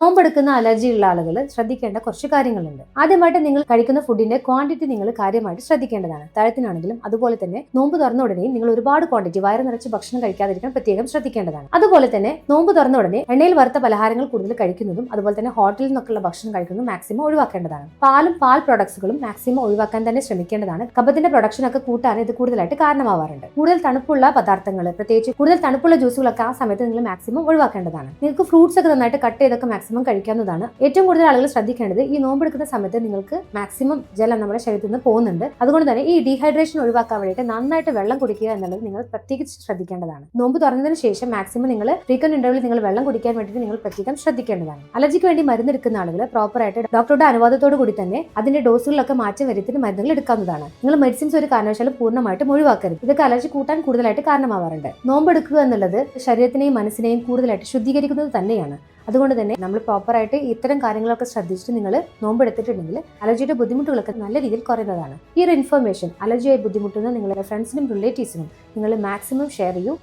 നോമ്പെടുക്കുന്ന allergy ഉള്ള ആളുകൾ ശ്രദ്ധിക്കേണ്ട കുറച്ച് കാര്യങ്ങളുണ്ട്. ആദ്യമായിട്ട് നിങ്ങൾ കഴിക്കുന്ന ഫുഡിന്റെ ക്വാണ്ടിറ്റി നിങ്ങൾ കാര്യമായിട്ട് ശ്രദ്ധിക്കേണ്ടതാണ്. തഴത്തിനാണെങ്കിലും അതുപോലെ തന്നെ നോമ്പ് തുറന്ന ഉടനെ നിങ്ങൾ ഒരുപാട് ക്വാണ്ടിറ്റി വയറ് നിറച്ച് ഭക്ഷണം കഴിക്കാതിരിക്കാൻ പ്രത്യേകം ശ്രദ്ധിക്കേണ്ടതാണ്. അതുപോലെ തന്നെ നോമ്പ് തുറന്ന ഉടനെ എണ്ണയിൽ വറുത്ത പലഹാരങ്ങൾ കൂടുതൽ കഴിക്കുന്നതും അതുപോലെ തന്നെ ഹോട്ടലിൽ നിന്നൊക്കെയുള്ള ഭക്ഷണം കഴിക്കുന്നതും മാക്സിമം ഒഴിവാക്കേണ്ടതാണ്. പാലും പാൽ പ്രൊഡക്ട്സുകളും മാക്സിമം ഒഴിവാക്കാൻ തന്നെ ശ്രമിക്കേണ്ടതാണ്. കഫത്തിന്റെ പ്രൊഡക്ഷൻ ഒക്കെ കൂട്ടാൻ ഇത് കൂടുതലായിട്ട് കാരണമാവാറുണ്ട്. കൂടുതൽ തണുപ്പുള്ള പദാർത്ഥങ്ങൾ, പ്രത്യേകിച്ച് കൂടുതൽ തണുപ്പുള്ള ജ്യൂസുകളൊക്കെ ആ സമയത്ത് നിങ്ങൾ മാക്സിമം ഒഴിവാക്കേണ്ടതാണ്. നിങ്ങൾക്ക് ഫ്രൂട്ട്സ് ഒക്കെ നന്നായിട്ട് കട്ട് ചെയ്തൊക്കെ മാക്സിമം കഴിക്കാവുന്നതാണ്. ഏറ്റവും കൂടുതൽ ആളുകൾ ശ്രദ്ധിക്കേണ്ടത് ഈ നോമ്പെടുക്കുന്ന സമയത്ത് നിങ്ങൾക്ക് മാക്സിമം ജലം നമ്മുടെ ശരീരത്തിൽ നിന്ന് പോകുന്നുണ്ട്. അതുകൊണ്ട് തന്നെ ഈ ഡീഹൈഡ്രേഷൻ ഒഴിവാക്കാൻ വേണ്ടിയിട്ട് നന്നായിട്ട് വെള്ളം കുടിക്കുക എന്നുള്ളത് നിങ്ങൾ പ്രത്യേകിച്ച് ശ്രദ്ധിക്കേണ്ടതാണ്. നോമ്പ് തുറന്നതിന് ശേഷം മാക്സിമം നിങ്ങൾ ഫ്രീക്വന്റ് ഇന്റർവെൽ നിങ്ങൾ വെള്ളം കുടിക്കാൻ വേണ്ടിയിട്ട് നിങ്ങൾ പ്രത്യേകം ശ്രദ്ധിക്കേണ്ടതാണ്. അലർജിക്ക് വേണ്ടി മരുന്ന് എടുക്കുന്ന ആളുകൾ പ്രോപ്പറായിട്ട് ഡോക്ടറുടെ അനുവാദത്തോടു കൂടി തന്നെ അതിന്റെ ഡോസുകളിലൊക്കെ മാറ്റം വരുത്തിയിട്ട് മരുന്നുകൾ എടുക്കാവുന്നതാണ്. നിങ്ങൾ മെഡിസിൻസ് ഒരു കാരണവശാലും പൂർണ്ണമായിട്ടും ഒഴിവാക്കരുത്. ഇതൊക്കെ അലർജി കൂട്ടാൻ കൂടുതലായിട്ട് കാരണമാവാറുണ്ട്. നോമ്പെടുക്കുക എന്നുള്ളത് ശരീരത്തിനെയും മനസ്സിനെയും കൂടുതലായിട്ട് ശുദ്ധീകരിക്കുന്നത് തന്നെയാണ്. അതുകൊണ്ട് തന്നെ നമ്മൾ പ്രോപ്പറായിട്ട് ഇത്തരം കാര്യങ്ങളൊക്കെ ശ്രദ്ധിച്ചിട്ട് നിങ്ങൾ നോമ്പെടുത്തിട്ടുണ്ടെങ്കിൽ അലർജിയുടെ ബുദ്ധിമുട്ടുകളൊക്കെ നല്ല രീതിയിൽ കുറയുന്നതാണ്. ഈ ഒരു ഇൻഫർമേഷൻ അലർജിയായി ബുദ്ധിമുട്ടുന്ന നിങ്ങളുടെ ഫ്രണ്ട്സിനും റിലേറ്റീവ്സിനും നിങ്ങൾ മാക്സിമം ഷെയർ ചെയ്യൂ.